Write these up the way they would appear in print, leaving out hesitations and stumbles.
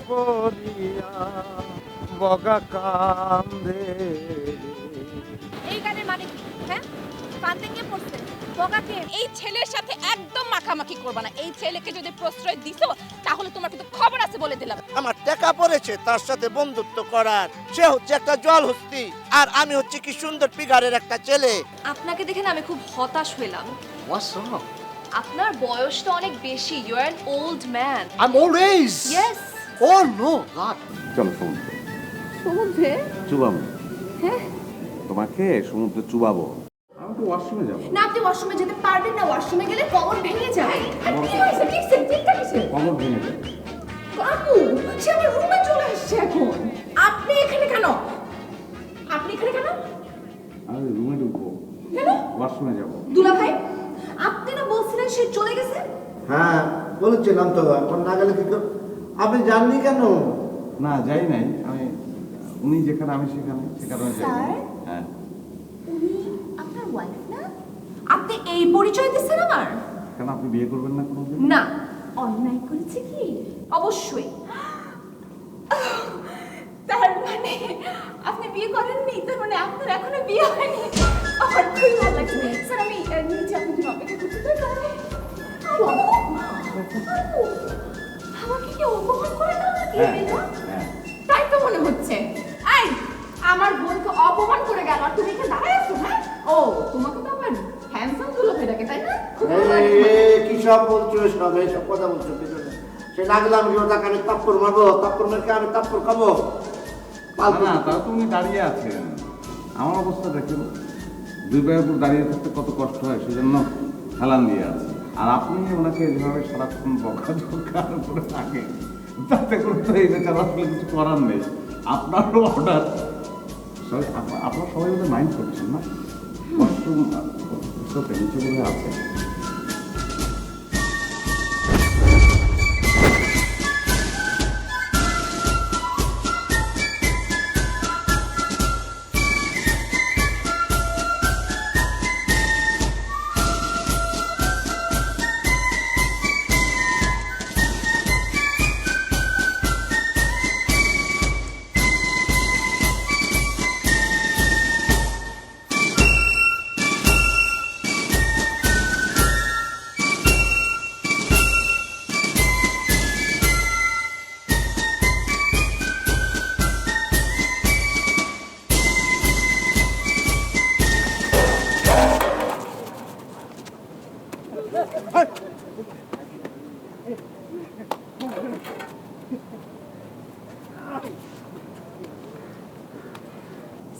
পড়িয়া বগা কান্দে। এই গানের মানে কি? হ্যাঁ, কান্দে কে পড়ছে? বগাকে। এই ছেলের সাথে একদম মাখামাখি করবা না। এই ছেলেকে যদি প্রশ্রয় দিছো তাহলে তোমার কিন্তু খবর আছে বলে দিলাম। আমার টাকা পড়েছে তার সাথে বন্ধুত্ব করার। সে হচ্ছে একটা জলহস্তি আর আমি হচ্ছে কি সুন্দর পিগারের একটা ছেলে। আপনাকে দেখে না আমি খুব হতাশ হলাম। What's wrong? আপনার বয়সটা অনেক বেশি। You are an old man. I'm old age. Yes. Oh no, God. চলো সমুদ্রে সমুদ্রে? চুবাবো। হ্যাঁ। তোমাকে সমুদ্রে চুবাবো। আমি তো ওয়াশরুমে যাবো। না, আপনি ওয়াশরুমে যেতে পারবেন না। ওয়াশরুমে গেলে কমর ভেঙে যায়। কি হয়েছে? চিন্তা কিসের? কমর ভেঙে যাবে। আপু, সে আমার রুমে চলে আসছে এখন। আপনি এখানে কেন? আপনি এখানে কেন? আমি রুমে ঢুকবো। কেন? ওয়াশরুমে যাবো। দুলা ভাই, আপনি না বলছিলেন সে চলে গেছে? হ্যাঁ বলেছিলাম তো, এখন না গেলে কি আপনি জাননি কেন? না যাই নাই, আমি উনি যেখানে আমি সেখানে যাই। স্যার? হ্যাঁ। উনি আপনার ওয়াইফ না? আপনি এই পরিচয় দিচ্ছেন আমার? কেন আপনি বিয়ে করবেন না কোনোদিন? না। অন্যায় করেছে কি? অবশ্যই। তার মানে আপনি বিয়ে করেননি? তার মানে আপনার এখনো বিয়ে হয়নি? আমার খুবই ভালো লাগছে। স্যার আমি নিচে আপনার জন্য অপেক্ষা করছি। তো তাহলে আমাকে কি অপমান করে না নাকি? হ্যাঁ। তাই তো মনে হচ্ছে। এই, আমার বোনকে অপমান করে গেল আর তুমি এখানে দাঁড়ায় আছো? হ্যাঁ, ও তোমাকে তো আবার হ্যান্ডসাম দুলো হয়ে ডাকে, তাই না? কি সব বলছো, সব এইসব কথা বলছো পিছনে? সে না গেলে আমি ওটাকে আমি তাপ্পর মারবো, তাপ্পর মেরে আমি তাপ্পর খাবো। না তাও তো উনি দাঁড়িয়ে আছেন। আমার অবস্থা দেখুন, দুই পায়ের উপর দাঁড়িয়ে থাকতে কত কষ্ট হয়, সেজন্য হেলান দিয়ে আছে। আর আপনি ওনাকে যেভাবে সারাক্ষণ বকা করে থাকেন, তাতে করে তো এই বেচারা আসলে কিছু করার নেই। আপনারও অর্ডার। আপনারা সবাই ওদের মাইন্ড করছেন না? ওয়াশরুম নিচে বোধহয় আছে।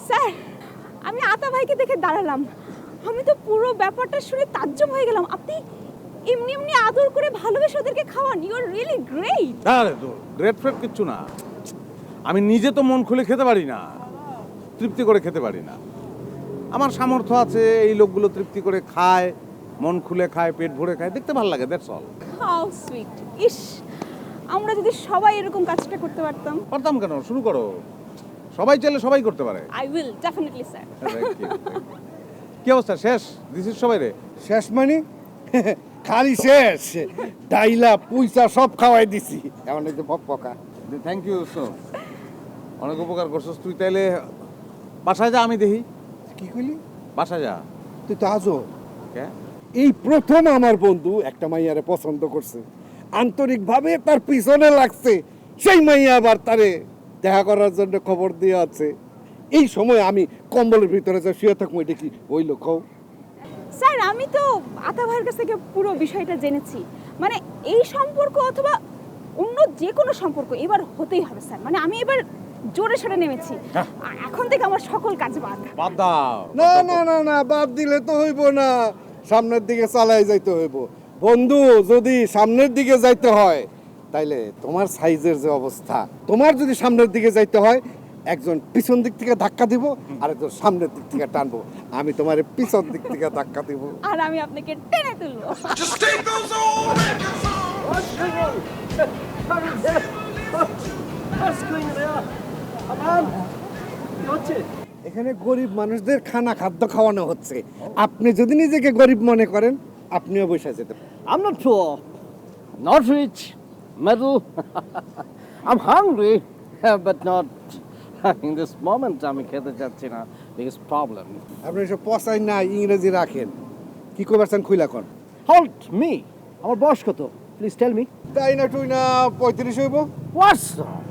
স্যার, আমি আতা ভাইকে দেখে দাঁড়ালাম। আমি তো পুরো ব্যাপারটা শুনে তাজ্জব হয়ে গেলাম। আপনি এমনি এমনি আদর করে ভালোবেসে ওদেরকে খাওয়ান। You are really great. আরে তো গ্রেট ফ্রেট কিচ্ছু না। আমি নিজে তো মন খুলে খেতে পারি না, তৃপ্তি করে খেতে পারি না। আমার সামর্থ্য আছে, এই লোকগুলো তৃপ্তি করে খায়, মন খুলে খায়, পেট ভরে খায়, দেখতে ভালো লাগে, দ্যাটস অল। How sweet. ইস, আমরা যদি সবাই এরকম কাজটা করতে পারতাম। পারতাম কেন? শুরু করো। সবাই চাইলে সবাই করতে পারে। I will definitely sir. কি অবস্থা? শেষ? দিস ইজ সবাই রে? শেষ মানে খালি শেষ, ডাইলা পয়সা সব খাওয়াই দিছি। এমন এই যে পকা। থ্যাংক ইউ সো, অনেক উপকার করছিস তুই। তাইলে বাসায় যা, আমি দেখি। কি কইলি? বাসায় যা। তুই তো আজও কে? এই প্রথম আমার বন্ধু একটা মাইয়ারে পছন্দ করছে, আন্তরিকভাবে তার পিছনে লাগছে। সেই মাইয়া আবার তারে দেখা করার জন্য খবর দিয়ে আছে। এই সময় আমি কম্বলের ভিতরে যা শুয়ে থাকবো, এটা কি ওই লোক? স্যার, আমি তো আতা ভাইয়ের কাছ থেকে পুরো বিষয়টা জেনেছি। মানে এই সম্পর্ক অথবা অন্য যে কোনো সম্পর্ক এবার হতেই হবে স্যার। মানে আমি এবার জোরে সোরে নেমেছি। আর এখন থেকে আমার সকল কাজ বাদ। বাদ দাও। না না না না, বাদ দিলে তো হইব না, সামনের দিকে চালাই যাইতে হইব। বন্ধু, যদি সামনের দিকে যাইতে হয় তাইলে তোমার সাইজের যে অবস্থা, তোমার যদি সামনের দিকে যাইতে হয়, একজন পিছন দিক থেকে ধাক্কা দিব আর একজন সামনের দিক থেকে টানবো। আমি তোমার পিছন দিক থেকে ধাক্কা দিব আর আমি আপনাকে টেনে তুলবো। এখানে গরিব মানুষদের খাদ্য খাওয়ানো হচ্ছে। আপনি যদি নিজেকে গরিব মনে করেন, আপনিও বসে যেতে পারেন। I'm not poor, not rich, middle. I'm hungry, but not in this moment. আমি খেতে চাচ্ছি না, biggest problem. আপনি এসব পচাই না ইংরেজি রাখেন, কি করবেন খুইলা কোন? Hold me. আমার বয়স কত? Please tell me. তাই না তুই না 35 হইব? What's wrong?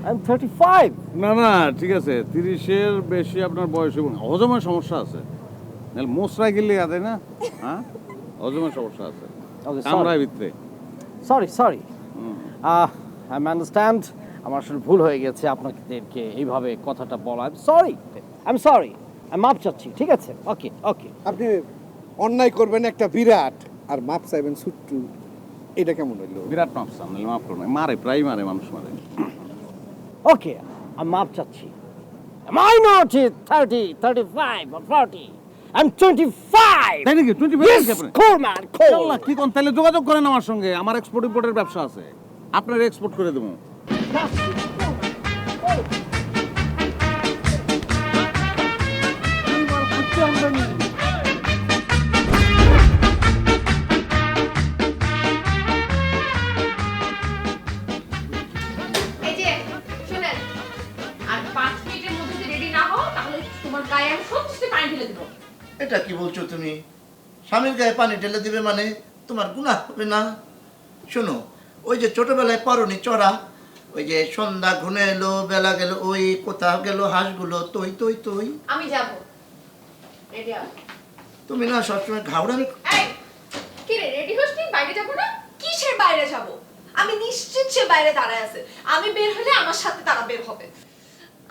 I'm 35. না না ঠিক আছে 30-এর বেশি আপনার বয়স এবং হজমের সমস্যা আছে নাহলে মোসরাই গেলে আদে না হ্যাঁ হজমের সমস্যা আছে Okay, কামড়ায় sorry. ভিতরে Sorry. I understand. আমার আসলে ভুল হয়ে গেছে আপনাদেরকে এইভাবে কথাটা বলা। I'm sorry. আমি মাপ চাচ্ছি, ঠিক আছে? ওকে। আপনি অন্যায় করবেন একটা বিরাট আর মাপ চাইবেন ছুট্টু, এটা কেমন হইলো? বিরাট মাপ সামনে মাপ করুন মারে প্রায় মারে মানুষ মারে ওকে, আমি মাপ চাচ্ছি। Am I not 30, 35 or 40? I'm 25. তাই নাকি 25 Yes, আপনি cool man, cool. আল্লাহ কি কোন তাহলে যোগাযোগ করেন আমার সঙ্গে আমার এক্সপোর্ট ইম্পোর্টের ব্যবসা আছে আপনার এক্সপোর্ট করে দেবো এই যে শুনেন, আর 5 মিনিটের মধ্যে যদি রেডি না হও তাহলে তোমার গায়ে আমি সত্যি পানি ঢেলে দেবো। এটা কি বলছো তুমি? স্বামীর গায়ে পানি ঢেলে দিবে মানে তোমার গুনাহ হবে না? শোনো, ওই যে ছোটবেলায় পরনি চড়া, ওই যে সন্ধ্যা ঘুনে এলো বেলা গেল ওই কোথাও গেল হাঁসগুলো তই আমি যাব। রেডি হও। তুমি না সবসময় ঘাবড়ামি। এই কি রে, রেডি হস তুই? বাইরে যাব না? কিসের বাইরে যাব? আমি নিশ্চিত সে বাইরে দাঁড়ায় আছে। আমি বের হলে আমার সাথে তারা বের হবে।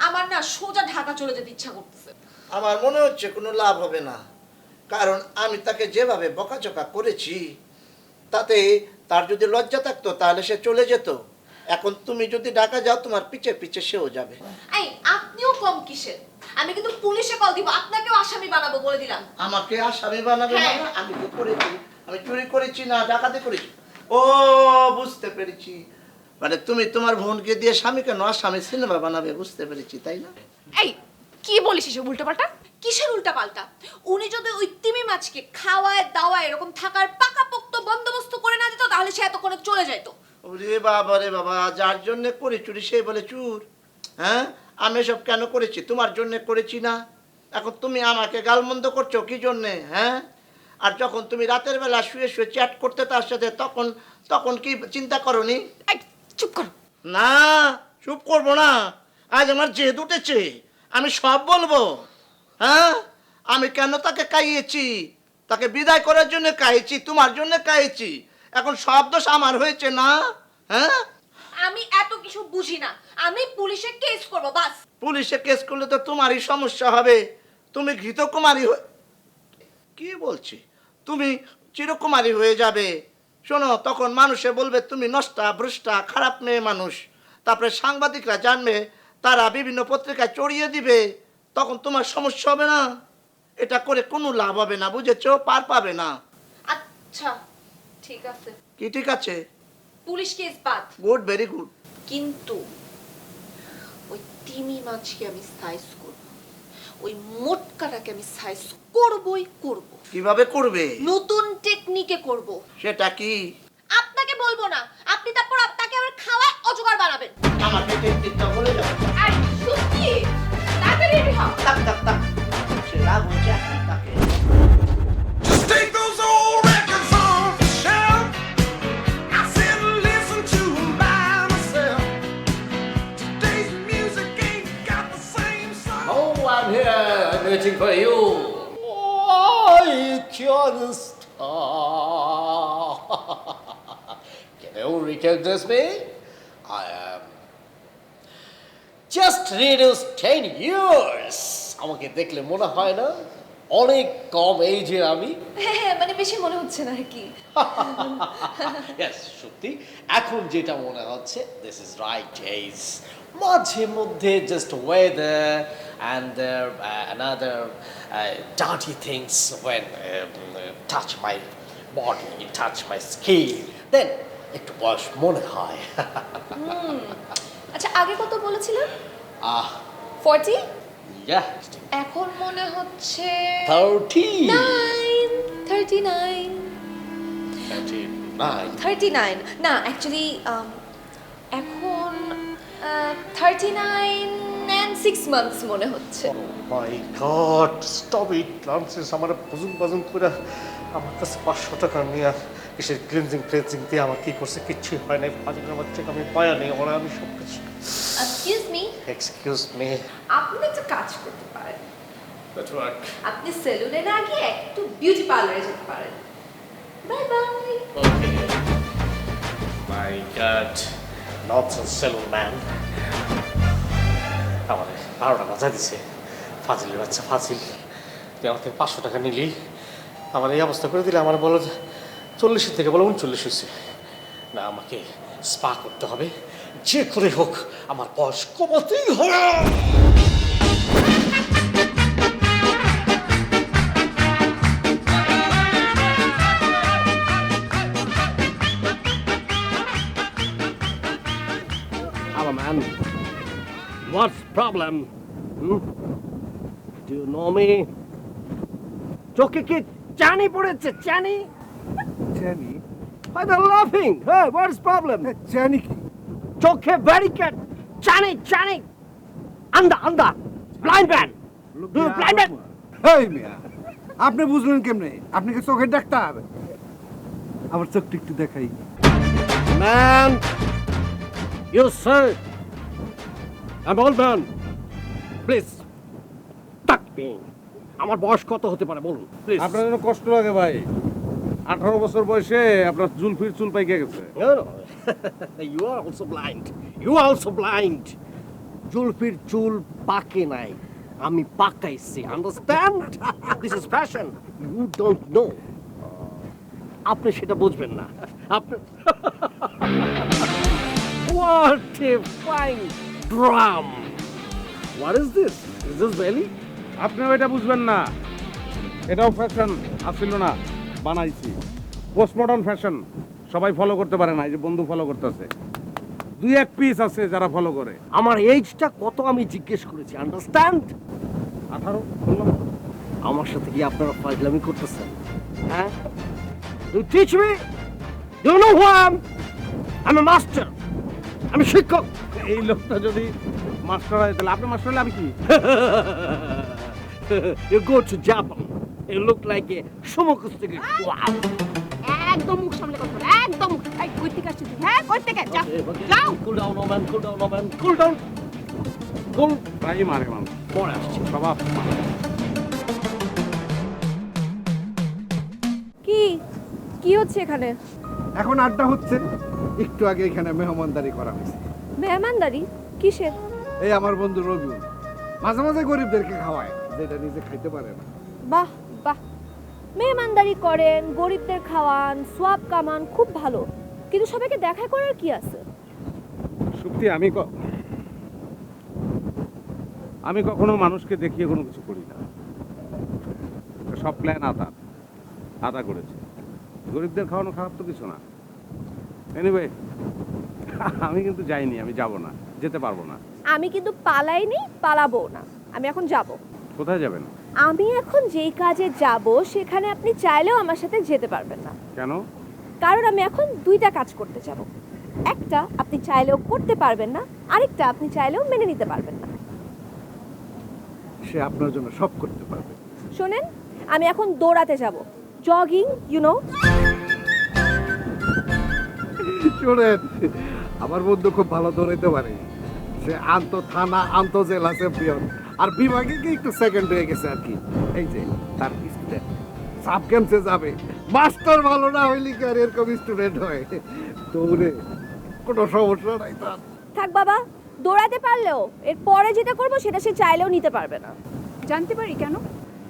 আমার না সোজা ঢাকা চলে যেতে ইচ্ছা করতেছে। আমার মনে হচ্ছে কোনো লাভ হবে না, কারণ আমি তাকে যেভাবে বকাঝকা করেছি তাতে তার যদি লজ্জা থাকতো তাহলে সে চলে যেত। এখন তুমি যদি ঢাকা যাও তোমার পিছে পিছে সেও যাবে। এই আপনিও কম কিসের? আমি কিন্তু পুলিশে কল দিব, আপনাকেও আসামি বানাবো বলে দিলাম। আমাকে আসামি বানাবে হ্যাঁ। না? আমি কি করেছি? আমি চুরি করেছি না ডাকাতি করেছি? ও বুঝতে পেরেছি, মানে তুমি তোমার বোনকে দিয়ে স্বামী কেন আসামি সিনেমা বানাবে, বুঝতে পেরেছি তাই না? এই কি বলিস এসব উল্টাপাল্টা? কিসের উল্টাপাল্টা? উনি যদি ওই তিমি মাছকে খাওয়ায় দাওয়ায় এরকম থাকার পাকাপোক্ত বন্দোবস্ত করে না দিত তাহলে সে এতক্ষণে চলে যেত। ওরে বাবা রে বাবা, যার জন্য করি চুরি সে বলে চুর। হ্যাঁ, আমি এসব কেন করেছি? তোমার জন্য করেছি না? এখন তুমি আমাকে গালমন্দ করছো কি জন্যে? হ্যাঁ, আর যখন তুমি রাতের বেলা শুয়ে শুয়ে চ্যাট করতে তার সাথে তখন কি চিন্তা করনি? এই চুপ কর। না, চুপ করবো না। আজ আমার জেদ উঠেছে, আমি সব বলবো। হ্যাঁ, আমি কেন তাকে কাইয়েছি? তাকে বিদায় করার জন্য কাইয়েছি, তোমার জন্য কাইয়েছি। এখন সব দোষ আমার হয়েছে না? হ্যাঁ, আমি এত কিছু বুঝি না, আমি পুলিশে কেস করব বাস। পুলিশে কেস করলে তো তোমারই সমস্যা হবে। তুমি ঘৃতকুমারী কি বলছি, তুমি চিরকুমারী হয়ে যাবে। শোনো, তখন মানুষে বলবে তুমি নষ্টা ভ্রষ্টা খারাপ মেয়ে মানুষ। তারপরে সাংবাদিকরা জানবে, তারা বিভিন্ন পত্রিকায় চড়িয়ে দিবে, তখন তোমার সমস্যা হবে না? এটা করে কোনো লাভ হবে না, বুঝেছো? পার পাবে না। আচ্ছা ঠিক আছে, কি ঠিক আছে? পুলিশ কেস বাদ, গুড, ভেরি গুড। কিন্তু ওই তিমি মাছকে আমি সাইজ করব, ওই মোটকাটাকে আমি সাইজ করবই করব। কিভাবে করবে? নতুন টেকনিকে করব। সেটা কি? আপনাকে বলবো না, আপনি তারপর আপনাকে আবার খাওয়ায় অজগর বানাবেন। আমাকে টেকনিকটা বলে যাও। আর সত্যি তাড়াতাড়ি রেডি হও। তাক তাক তাক, সে রাগ হচ্ছে এখন তাকে। Just take those old records off the shelf. I sit and listen to 'em by myself. Today's music ain't got the same sound. Oh, I'm here. I'm waiting for you. I can't stop. Can you recognize me? I am just reduced 10 years. আমাকে দেখলে মনে হয় না অনেক কম এজে আমি? হ্যাঁ মানে বেশি মনে হচ্ছে না কি? Yes, সত্যি এখন যেটা মনে হচ্ছে this is right age. মাঝে মধ্যে just weather and another dirty things when touch my body, touch my skin, then একটু বয়স মনে হয়। আচ্ছা আগে কত বলেছিলেন? 40? 40? Yeah. এখন মনে হচ্ছে 30. 39 39. 39 না অ্যাকচুয়ালি 39 and 6 months মনে হচ্ছে। মাই গড, স্টপ ইট ননসেন্স। আমার বুজুন করে আমার কাছে 500 টাকা নিয়ে কিসের ক্লিনজিং দিয়ে আমার কি করছে কিচ্ছু হয় নাই। ফাজিলের বাচ্চাকে আমি পায়া নেই, ওরা আমি সব কিছু। এক্সকিউজ মি, আপনি একটা কাজ করতে পারেন, দ্যাট ওয়ার্ক। আপনি সেলুনে না গিয়ে একটু বিউটি পার্লারে যেতে পারেন। Bye bye. Okay my god, nonsense salon man. আমার 12 টাকা বাজা দিছে। ফাজিলের বাচ্চা ফাজিল, তুই আমার থেকে 500 টাকা নিলি, আমার এই অবস্থা করে দিলে। আমার বলো 40 থেকে বলো 39 হয়েছে। না, আমাকে স্পা করতে হবে, যে করে হোক আমার বয়স কমাতেই হবে। Hello, man. What's problem? Do you know me? চোখে কি চানি পড়েছে? চানি? জানি Why they're laughing? Hey, what's problem? জানি কি চোখে ব্যারিকেড, চানি, আন্দা, blind man. Do you blind man? এই মিয়া, আপনি বুঝলেন কেমনে? আপনি কি চোখের ডাক্তার? আমার চোখটা একটু দেখাই। Man, you sir, I'm old man. Please, tuck me. আমার বয়স কত হতে পারে বলুন, প্লিজ। আপনার জন্য কষ্ট লাগে ভাই, 18 বছর বয়সে আপনার চুল পাইকে গেছে। No. You are also blind. You are also blind. জুলফির চুল পাকে নাই, আমি পাকাইছি। Understand? This is fashion. You don't know. আপনি সেটা বুঝবেন না। আপনি What a fine drum. What is this? Is this belly? আপনিও এটা বুঝবেন না, এটাও ফ্যাশন আসছিল না, বানাইছি। পোস্ট মডার্ন ফ্যাশন সবাই ফলো করতে পারে না, এই যে বন্ধু ফলো করতেছে, 2-1 পিস আছে যারা ফলো করে। আমার এইজটা কত আমি জিজ্ঞেস করেছি। আন্ডারস্ট্যান্ড? 18 বললাম। আমার সাথে কি আপনারা ফাজলামি করতেছেন? হ্যাঁ? You teach me? Do you know who I am? I'm a master. আমি শিক্ষক। এই লোকটা যদি মাস্টার হয় তাহলে আপনি মাস্টার হলে আমি কি? You go to Japan. You look like a সমুখস্থিক। একদম মুখ সামলে কথা বল, একদম। এই কই থেকে আসছিস? হ্যাঁ, কই থেকে? যাও। Cool down, oh man. Cool down. গোল প্রায় মারে মানুষ, পরে আসছি। স্বভাব। কি হচ্ছে এখানে? এখন আড্ডা হচ্ছে। একটু আগে এখানে মেহমানদারি করা হয়েছে। মেহমানদারি কিসের? এই আমার বন্ধু রবিউল মাঝে মাঝে গরিবদেরকে খাওয়ায়, যেটা নিজে খাইতে পারে না। বাহ, মেহমানদারি করেন, গরিবদের খাওয়ান, সোয়াব কামান, খুব ভালো। কিন্তু সবাইকে দেখা করার কি আছে? সত্যি আমি কখনো মানুষকে দেখিয়ে কোনো কিছু করি না, সব প্ল্যান আদা করেছে। গরিবদের খাওয়ানো খারাপ তো কিছু না। এনিওয়ে, আমি কিন্তু যাইনি, আমি যাব না, যেতে পারবো না। আমি কিন্তু পালাইনি, পালাবো না। আমি এখন যাব। কোথায় যাবেন? আমি এখন যেই কাজে যাব সেখানে আপনি চাইলেও আমার সাথে যেতে পারবেন না। কেন? কারণ আমি এখন 2টা কাজ করতে যাব। একটা আপনি চাইলেও করতে পারবেন না, আরেকটা আপনি চাইলেও মেনে নিতে পারবেন না। সে আপনার জন্য সব করতে পারবে। শোনেন, আমি এখন দৌড়াতে যাব, জগিং, ইউ নো। শোনেন, আমার বন্ধু খুব ভালো দৌড়াইতে পারে। সে থানা জেলা চ্যাম্পিয়ন, আর বিভাগে গিয়ে একটু সেকেন্ড হয়ে গেছে আর কি। এই যে তার স্টুডেন্ট সাব গেমসে যাবে, মাস্টার ভালো না হইলে কি আর এরকম স্টুডেন্ট হয়? দৌড়ে কোনো সমস্যা নাই তার। থাক বাবা, দৌড়াতে পারলেও এর পরে যেটা করব সেটা সে চাইলেও নিতে পারবে না। জানতে পারি কেন?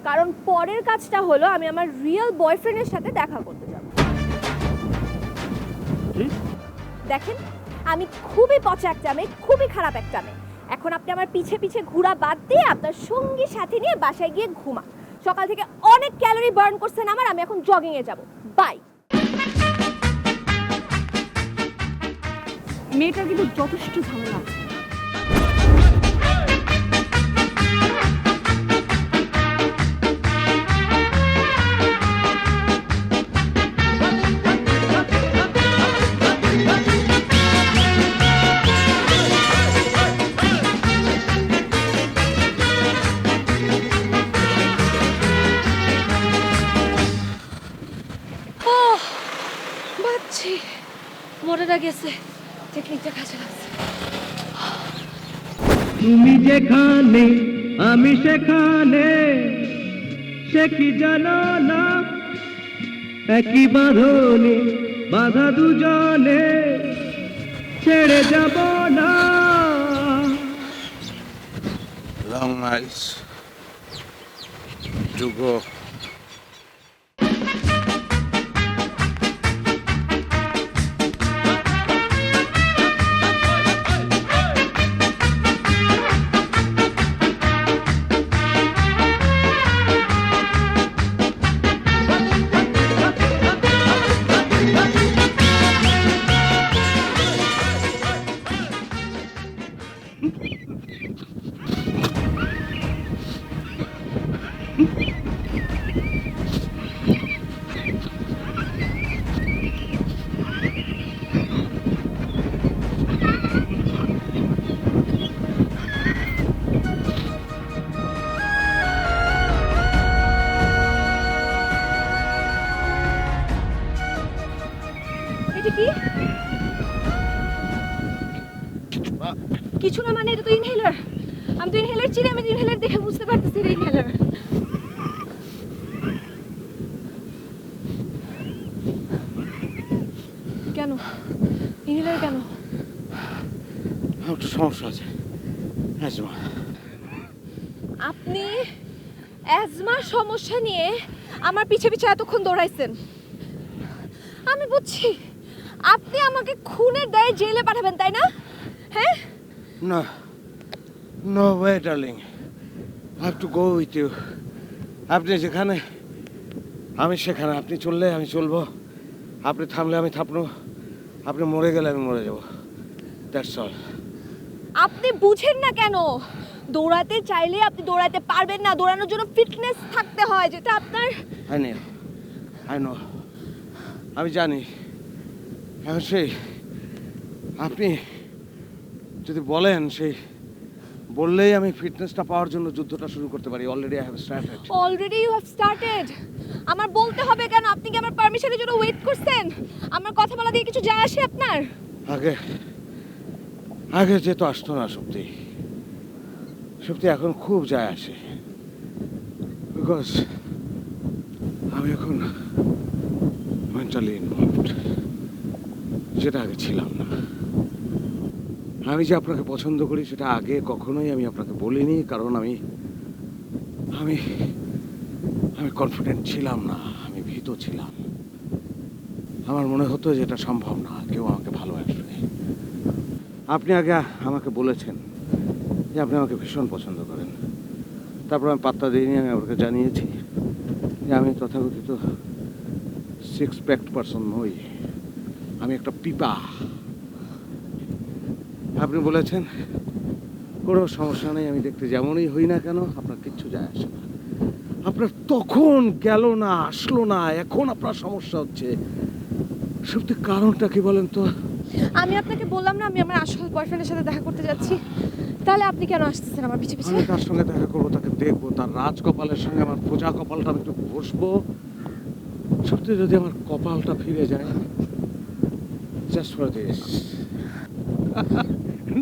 কারণ পরের কাজটা হলো আমি আমার রিয়েল বয়ফ্রেন্ডের সাথে দেখা করতে যাব। দেখেন, আমি খুবই পচা একটা মেয়ে, খুবই খারাপ একটা মেয়ে। এখন আপনি আমার পিছে পিছে ঘোরা বাদ দিয়ে আপনার সঙ্গী সাথে নিয়ে বাসায় গিয়ে ঘুমা। সকাল থেকে অনেক ক্যালোরি বার্ন করছেন আমার, আমি এখন জগিং এ যাব। বাই। মেয়েটার কিন্তু যথেষ্ট ঝামেলা আছে। মরাটা গেছে, টেকনিকটা কাজে লাগছে। তুমি যেখানে আমি সেখানে, সে কি জানো না, একই বাঁধনে বাঁধা দুজনে, ছেড়ে যাব না। Long miles to go. এটা কি? কিছু না মানে এটা তো ইনহেলার। আমি তো ইনহেলার চিনি, আমি ইনহেলার দেখে বুঝতে পারতেছি এটা ইনহেলার। কেন ইনহেলার কেন? একটু সমস্যা আছে, অ্যাজমা। আপনি অ্যাজমার সমস্যা নিয়ে আমার পিছে পিছে এতক্ষণ দৌড়াইছেন, আমি বুঝছি। আপনি আমাকে খুনের দায়ে জেলে পাঠাবেন, তাই না? হ্যাঁ, No, no way, darling. I have to go with you. আপনি যেখানে আমি সেখানে, আপনি চললে আমি চলবো, আপনি থামলে আমি থামবো, আপনি মরে গেলে আমি মরে যাব। That's all. আপনি বুঝেন না কেন? দৌড়াতে চাইলে আপনি দৌড়াতে পারবেন না, দৌড়ানোর জন্য ফিটনেস থাকতে হয়, যেটা আপনার। I know. আমি জানি। এখন সেই আপনি যদি বলেন, সেই বললেই আমি ফিটনেসটা পাওয়ার জন্য যুদ্ধটা শুরু করতে পারি। Already I have started. Already you have started? আমার বলতে হবে কেন? আপনি কি আমার পারমিশনের জন্য ওয়েট করছেন? আমার কথা বলা দিয়ে কিছু যায় আসে আপনার? আগে যেত আসতো না সত্যি, সত্যি এখন খুব যায় আসে। বিকজ আমি এখন মেন্টালি ইনভলভড, যেটা আগে ছিলাম না। আমি যে আপনাকে পছন্দ করি সেটা আগে কখনোই আমি আপনাকে বলিনি, কারণ আমি আমি আমি কনফিডেন্ট ছিলাম না, আমি ভীত ছিলাম। আমার মনে হতো যে এটা সম্ভব না, কেউ আমাকে ভালোবাসবে। আপনি আগে আমাকে বলেছেন যে আপনি আমাকে ভীষণ পছন্দ করেন। তারপর আমি পাত্তা দিইনি, আমি আপনাকে জানিয়েছি যে আমি তথাকথিত সিক্স প্যাকড পারসন নই, আমি একটা পিপা। আপনি বলেছেন কোনো সমস্যা নেই, আমি দেখতে যেমনই হই না কেন আপনার কিচ্ছু যায় আসে না। আপনার তখন গেল না, আসলো না, এখন আপনার সমস্যা হচ্ছে। সত্যি কারণটা কি বলেন তো? আমি আপনাকে বললাম না আমি আমার আসল বয়ফ্রেন্ডের সাথে দেখা করতে যাচ্ছি, তাহলে আপনি কেন আসতেছেন আমার পিছে পিছে? আমি তার সঙ্গে দেখা করবো, তাকে দেখবো, তার রাজ কপালের সঙ্গে আমার প্রজা কপালটা আমি একটু ঘষবো। সত্যি যদি আমার কপালটা ফিরে যায়, just for this.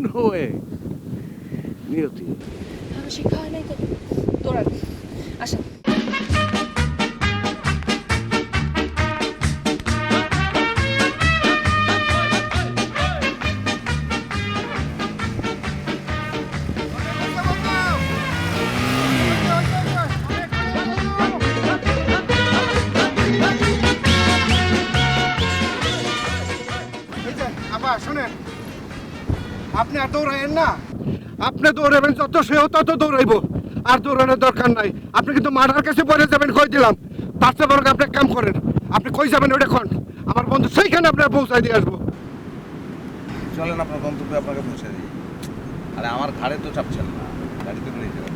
No way, নিয়তি। আমার শিক্ষা হয় নাই তো, দৌড়ান, আসেন। আবার শুনেন, আপনি আর দৌড়াইয়েন না। আপনি দৌড়াবেন যত, সেও তত দৌড়াইব। আর দৌড়ানোর দরকার নাই। আপনি কিন্তু মার্ডার কাছে পড়ে যাবেন, কই দিলাম। তার চেয়ে বরং আপনি এক কাম করেন, আপনি কই যাবেন ওটা কোন, আমার বন্ধু সেইখানে আপনার পৌঁছায় দিয়ে আসবো। চলেন আপনার গন্তব্যে আপনাকে পৌঁছে দিই। আরে আমার ঘাড়ে তো চাপছেন না, গাড়িতে করে যাবেন।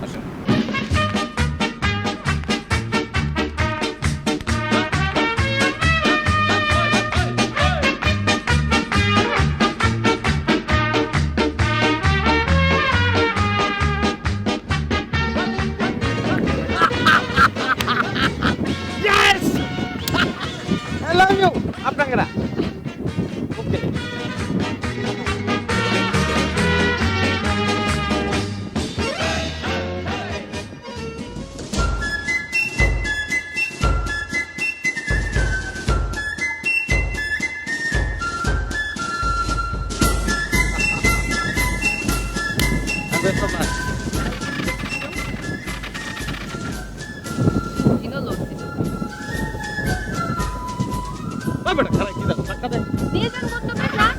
আসেন। I love you. আপনাকে না। ওই বেটা খারাপ কি দেখো ধাক্কা দে। নিয়ে যান গন্তব্যে যান।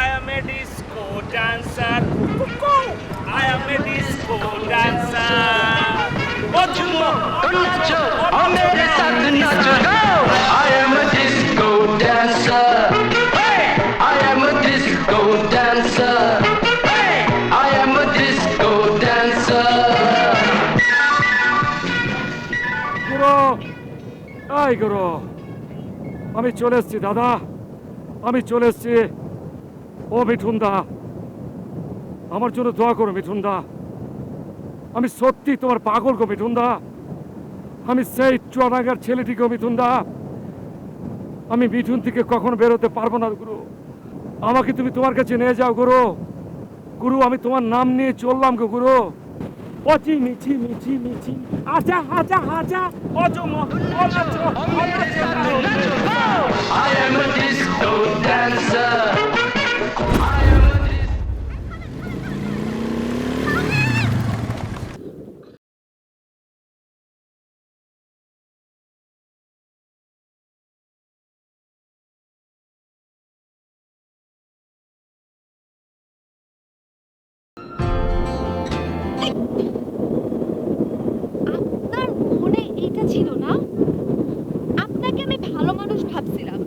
I am a disco dancer. I am a disco dancer. Bojumo, nacho, oh mere saath nacho. I am a disco dancer. Hey, I am a disco dancer. Hey, I am a disco dancer. গুরু এই গুরু আমি চলে এসেছি দাদা, আমি চলে এসেছি। ও মিঠুন দা, আমার জন্য দোয়া করো মিঠুন দা। আমি সত্যি তোমার পাগল গো মিঠুন দা। আমি সেই চুয়াডাঙ্গার ছেলেটি গো মিঠুন দা। আমি মিঠুন থেকে কখনো বেরোতে পারবো না গুরু। আমাকে তুমি তোমার কাছে নিয়ে যাও গুরু। গুরু আমি তোমার নাম নিয়ে চললাম গো গুরু। অচি মিছি মিছি মিছি আজা আজা আজা অজমো অনাচো অনাচো। I am a disco dancer. আপনার মনে এটা ছিল না? আপনাকে আমি ভালো মানুষ ভাবছিলাম।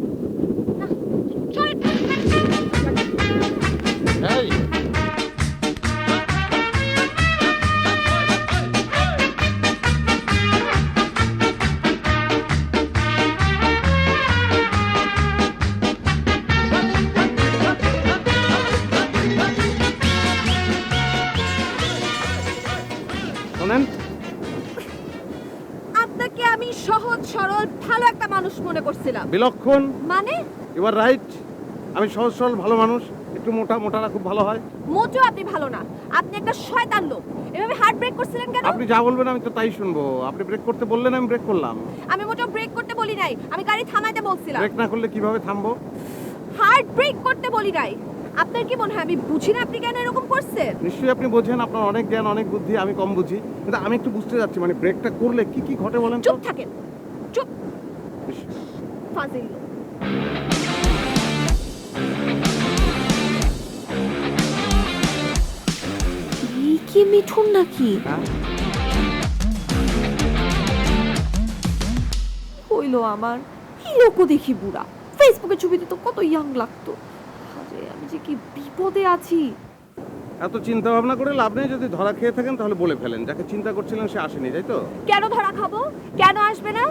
না, সরেন। এই শোনেন, আপনাকে আমি সহজ সরল ভালো একটা মানুষ মনে করছিলাম। বিলক্ষণ, মানে ইউ আর রাইট। আমি সহজ সরল ভালো মানুষ, একটু মোটা মোটারা খুব ভালো হয়। মোটেও আপনি ভালো না, আপনি একটা শয়তান লোক। এভাবে হার্ট ব্রেক করছিলেন কেন? আপনি যা বলবেন আমি তো তাই শুনবো। আপনি ব্রেক করতে বললেন, আমি ব্রেক করলাম। আমি মোটেও ব্রেক করতে বলি নাই, আমি গাড়ি থামাইতে বলছিলাম। ব্রেক না করলে কিভাবে থামবো? হার্ট ব্রেক করতে বলি নাই। আপনার কি মনে হয় আমি বুঝি না আপনি কেন এরকম করছেন? নিশ্চয়ই আপনি বোঝেন, আপনার অনেক জ্ঞান অনেক বুদ্ধি, আমি কম বুঝি। কিন্তু আমি একটু বুঝতে যাচ্ছি, মানে ব্রেকটা করলে কি কি ঘটে বলেন তো? চুপ থাকেন, চুপ। ফাজিল লোক। এই কি মিঠুন নাকি? হইলো আমার হিরোকো দেখি বুড়া। ফেসবুকে ছবিতে তো কত ইয়াং লাগতো। আরে আমি যে কি বিপদে আছি। এত চিন্তা ভাবনা করে লাভ নেই। যদি ধরা খেয়ে থাকেন তাহলে বলে ফেলেন। যাকে চিন্তা করছিলেন সে আসেনি, তাই তো? কেন ধরা খাবো? কেন আসবে না?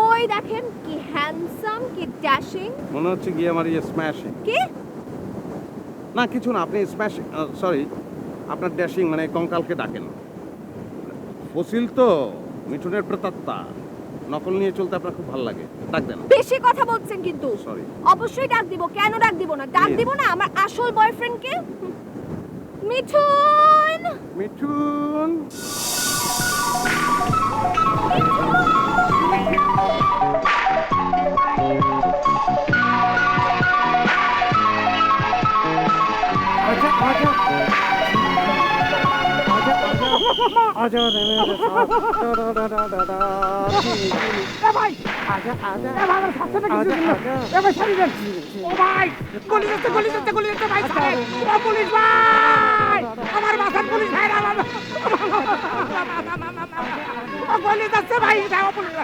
ওই দেখেন কি হ্যান্ডসাম, কি ড্যাশিং। মনে হচ্ছে গিয়ে আমার ইয়ে স্ম্যাশিং। কি? না কিছু না, আপনি স্ম্যাশিং, সরি, আপনার ড্যাশিং মানে কঙ্কালকে ডাকেন। ফসিল তো মিঠুনের প্রেতাত্মা, নকল নিয়ে চলতে আপনার খুব ভালো লাগে। ডাক দেন। বেশি কথা বলছেন কিন্তু। সরি। অবশ্যই ডাক দিব। কেন ডাক দিব না? ডাক দিব না আমার আসল বয়ফ্রেন্ডকে। মিঠুন, মিঠুন, আজা আজা আজা আজা রে মেরে সাথ দা দা দা দা দা। এ ভাই আজা আজা এ ভাই আমার সাথে কিছু দিন এ ভাই ছাড়ি দেন। ও ভাই গুলি দিতে ভাই ছাড়েন। ও পুলিশ ভাই, আমার বাসার পুলিশ ভাই ও গুলি দিতে ভাই, যাও পুলিশ।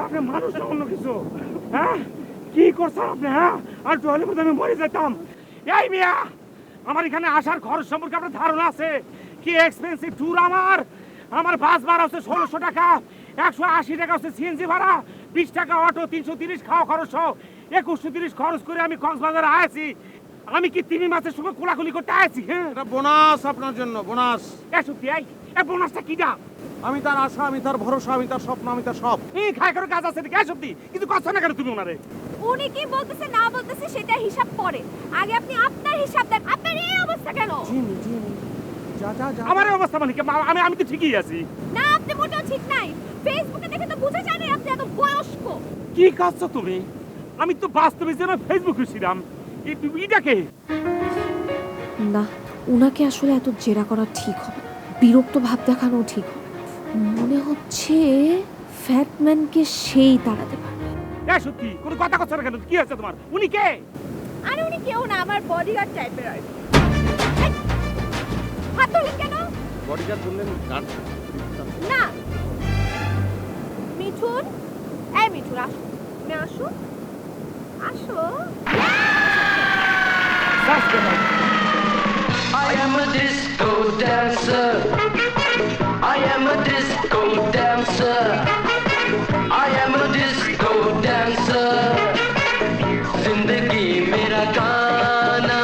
আপনি মানুষ না অন্য কিছু? হ্যাঁ কি করছেন আপনি? হ্যাঁ আর তো হলে আমি মরে যেতাম। এই মিয়া, আমার এখানে আসার খরচ সম্পর্কে আপনার ধারণা আছে? কি এক্সপেন্সিভ ট্যুর আমার। আমার বাস ভাড়া হচ্ছে 1600 টাকা, 180 টাকা হচ্ছে সিএনজি ভাড়া, 20 টাকা অটো, 330 খাওয়া খরচ সহ 2130 খরচ করে আমি কক্সবাজারে আছি। আমি কি তিমি মাছের সঙ্গে কোলাকুলি করতে আছি? হ্যাঁ এটা বোনাস আপনার জন্য, বোনাস। সত্যি এই বোনাসটা কিটা? আমি তার আশা, আমি তার ভরসা, আমি তার স্বপ্ন, আমি তার সব। এই খায় করে কাজ আছে কে সত্যি, কিন্তু কথা না কেন তুমি ওনারে? উনি কি বলতেছে না বলতেছে সেটা হিসাব পরে। আগে আপনি আপনার হিসাব দেন। আপনার এই অবস্থা কেন? আমার এই অবস্থা মানে কি? আমি তো ঠিকই আছি। না আপনি মোটেও ঠিক নাই। ফেসবুকে দেখে তো বোঝা যায় না আপনি এত বয়স্ক। কি কাজছো তুমি? আমি তো বাস্তবে যেন ফেসবুকে ছিলাম। এটাকে না, উনাকে আসলে এত জেরা করা ঠিক হবে না, বিরক্ত ভাব দেখানো ঠিক হবে না। মনে হচ্ছে ফ্যাটম্যানকে সেই তাড়াতে পারবে। সত্যি কোনো কথা কথা না কেন? কি আছে তোমার? উনি কে? আরে উনি কেউ না, আমার বডিগার্ড টাইপের আর কি। এই, হাত ধরলেন কেন? বডিগার্ড বললেন গার্ড না মিঠুন, এই মিঠুন আসো, তুমি আসো আসো। I am a disco dancer. I am a disco dancer. I am a disco dancer. जिंदगी मेरा गाना।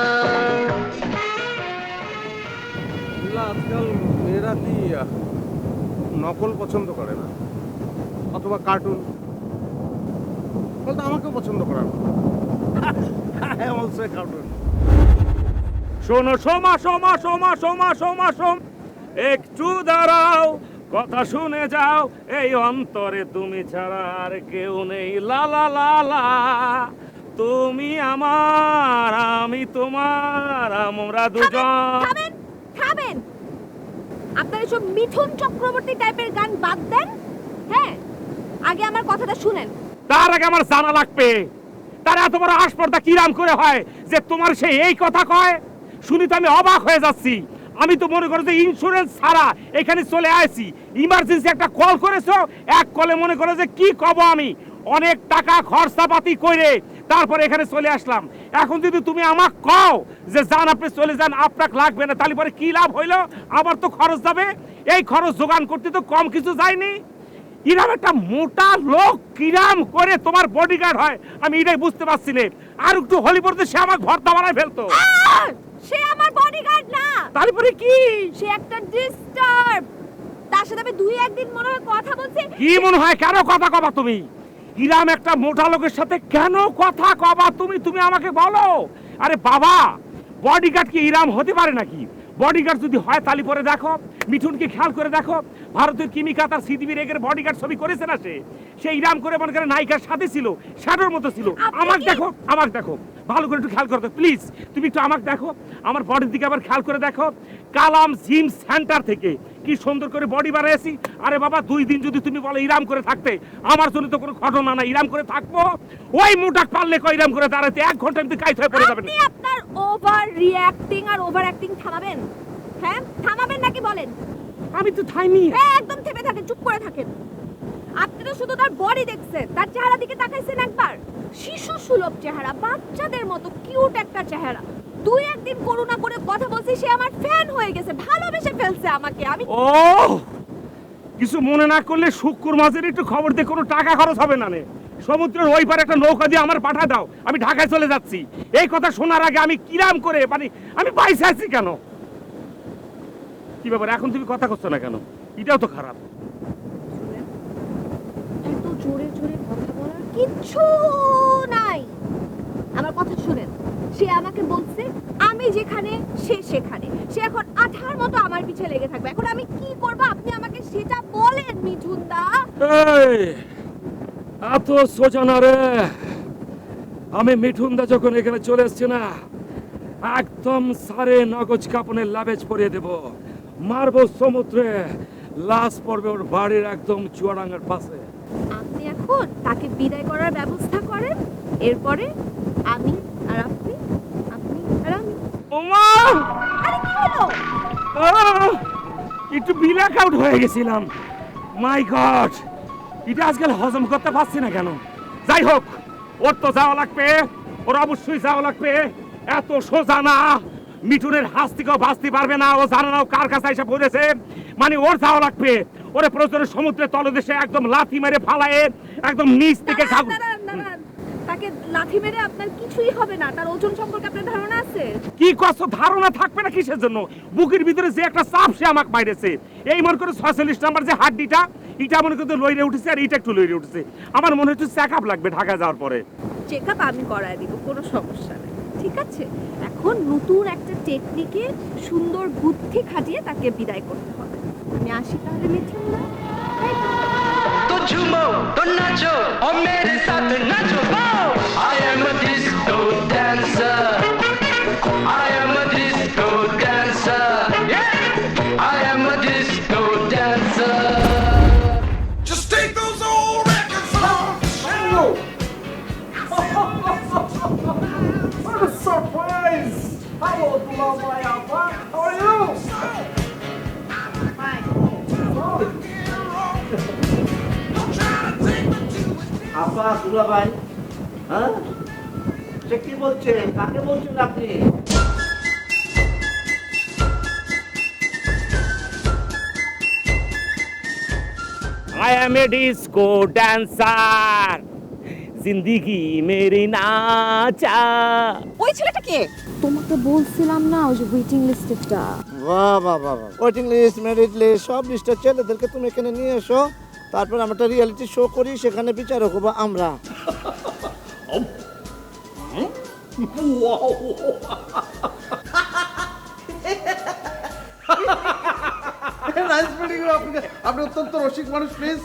আজকাল মেয়েরা কি নকল পছন্দ করে না, অথবা কার্টুন? বলতে আমাকেও পছন্দ করার কার্টুন। শোনো সোমা সোমা সোমা সোমা সোমা সোম, একটু দাঁড়াও, কথা শুনে যাও, এই অন্তরে তুমি ছাড়া আর কেউ নেই। লা লা লা লা, তুমি আমার, আমি তোমার, আমরা দুজন। থামেন থামেন, আপনার এসব মিঠুন চক্রবর্তী টাইপের গান বাদ দেন। হ্যাঁ, আগে আমার কথাটা শুনেন। তার আগে আমার জানা লাগবে, তার এত বড় আসপর্দা কিরাম করে হয় যে তোমার সে এই কথা কয়? শুনি তো আমি অবাক হয়ে যাচ্ছি। আমি তো মনে করো যে ইন্স্যুরেন্স ছাড়া এখানে চলে আসি, ইমার্জেন্সি একটা কল করেছো, এক কলে মনে করো যে কি কব আমি, অনেক টাকা খরচাপাতি করে তারপরে এখানে চলে আসলাম। এখন যদি তুমি আমাকে কও যে যান আপনি চলে যান, আপনাকে লাগবে না, তাহলে পরে কি লাভ হইলো? আবার তো খরচ যাবে, এই খরচ জোগান করতে তো কম কিছু যায়নি। ইরাম একটা মোটা লোক কিরাম করে তোমার বডিগার্ড হয় আমি এটাই বুঝতে পারছি না। আর একটু হলি পড়তে সে আমাকে ভর্তা বানায় ফেলতো। সে আমার বডিগার্ড না, তারপরে কি? সে একটা ডিস্টার্ব। তার সাথে আমি দুই একদিন মনে হয় কথা বলছি। কি মনে হয়? কেন কথা কবা তুমি? ইরাম একটা মোটা লোকের সাথে কেন কথা কবা তুমি? তুমি আমাকে বলো। আরে বাবা, বডিগার্ড কি ইরাম হতে পারে নাকি? বডিগার্ড যদি হয় তাহলে পরে দেখো, মিঠুনকে খেয়াল করে দেখো, ভারতের কিমিকা তার সিডিবি রেগের বডিগার্ড ছবি করেছে না, সে ইরাম করে মনে করে নায়িকার সাথে ছিল, শ্যাডোর মতো ছিল। আমাকে দেখো, আমাকে দেখো, ভালো করে একটু খেয়াল করো প্লিজ। তুমি একটু আমাকে দেখো, আমার বডির দিকে আবার খেয়াল করে দেখো। কালাম জিম সেন্টার থেকে কি সুন্দর করে বডি বানাইছি। আরে বাবা, 2 দিন যদি তুমি বলে ইরাম করে থাকতে, আমার জন্য তো কোনো ঘটনা না, ইরাম করে থাকবো। ওই মোটাক পারলে কই ইরাম করে দাঁড়াতে 1 ঘন্টা আমি কাইত হয়ে পড়ে যাবেন। আপনি আপনার ওভার রিঅ্যাক্টিং আর ওভার অ্যাক্টিং থামাবেন। হ্যাঁ, থামাবেন নাকি বলেন? আমি তো থাইনি। হ্যাঁ, একদম থেমে থাকেন, চুপ করে থাকেন। আপনি তো শুধু তার বডি দেখছেন, তার চেহারা দিকে তাকাইছেন একবার? শিশু সুলভ চেহারা, বাচ্চাদের মতো কিউট একটা চেহারা। 2 একদিন করুণা করে কথা বলছি, সে আমার ফ্যান হয়ে গেছে, ভালোবেসে ফেলছে আমাকে। আমি ও কিছু মনে না করলে শুক্র মাসের একটু খবর দিয়ে কোনো টাকা খরচ হবে না নে। সমুদ্রের ওই পারে একটা নৌকা দিয়ে আমার পাঠা দাও, আমি ঢাকায় চলে যাচ্ছি। এই কথা শোনার আগে আমি কিরাম করে মানে আমি বাইসে আছি কেন? কি ব্যাপার, এখন তুমি কথা করছো না কেন? এটাও তো খারাপ। এত জোরে জোরে কথা বলার কিচ্ছু নাই। আমার কথা শুনেন, সে আমাকে বলছে আমি যেখানে সে সেখানে, সে এখন আঠার মতো আমার পিছে লেগে থাকবে। এখন আমি কি করব আপনি আমাকে সেটা বলেন মিঠুন দা। এই এত সোজা না রে। আমি মিঠুন দা যখন এখানে চলে এসছি না, একদম সারে নগজ কাপনের লাভেজ পরিয়ে দেব, মারবো সমুদ্রে, লাশ পড়বে ওর বাড়ির একদম চুয়াডাঙ্গার পাশে। আপনি এখন তাকে বিদায় করার ব্যবস্থা করেন, এরপরে আমি আর আপনি, আপনি আর আমি। ওমা, আরে কি হলো? একটু ব্ল্যাক আউট হয়ে গেছিলাম। মাই গড, এটা আজকাল হজম করতে পারছি না কেন? যাই হোক, ওর তো যাওয়া লাগবে, ওর অবশ্যই যাওয়া লাগবে। এত সোজা না, মিঠুনের হাত থেকেও বাঁচতে পারবে না। ও জানে না ও কার কাছে এসে পড়েছে। মানে ওর যাওয়া লাগবে। ওরে প্রচুর সমুদ্রের তলদেশে একদম লাথি মেরে ফালায়ে একদম নিচ থেকে তাকে লাথি মেরে আপনার কিছুই হবে না। তার ওজন সম্পর্কে আপনার ধারণা আছে? কি কষ্ট ধারণা থাকবে না কিসের জন্য? বুকের ভিতরে যে একটা চাপ সে আমাকে বাইরেছে। এই মনে করে 46 নাম্বার যে হাড্ডিটা, এটা মনে করতে লইরে উঠেছে, আর এটা একটু লইরে উঠেছে। আমার মনে হচ্ছে চেক আপ লাগবে ঢাকা যাওয়ার পরে। চেক আপ আমি করায় দিব, কোনো সমস্যা নেই, ঠিক আছে? এখন নতুন একটা টেকনিকে সুন্দর বুদ্ধি খাটিয়ে তাকে বিদায় করতে হবে। আমি আসি তাহলে মিঠুন দা। तो झूमो तो नाचो और मेरे साथ नाचो I am a disco dancer I am a disco dancer Yeah I am a disco dancer Just take those old records off the shelf. What a surprise! Hello, Dulamaya. How are you? আপা দুলা ভাই, হ্যাঁ সে কি বলছে, কাকে বলছেন আপনি? I am a disco dancer. जिंदगी मेरी नाचा। ওই ছেলেটা কে? তোমাকে বলছিলাম না ওই যে ওয়েটিং লিস্টেরটা। বাহ বাহ বাহ বাহ, ওয়েটিং লিস্ট, মেরিট লিস্ট, সব লিস্টের ছেলেদেরকে তুমি এখানে নিয়ে এসো, তারপর আমরা একটা রিয়েলিটি শো করি, সেখানে বিচারক হবো আমরা। আপনি অত্যন্ত রসিক মানুষ, প্লিজ।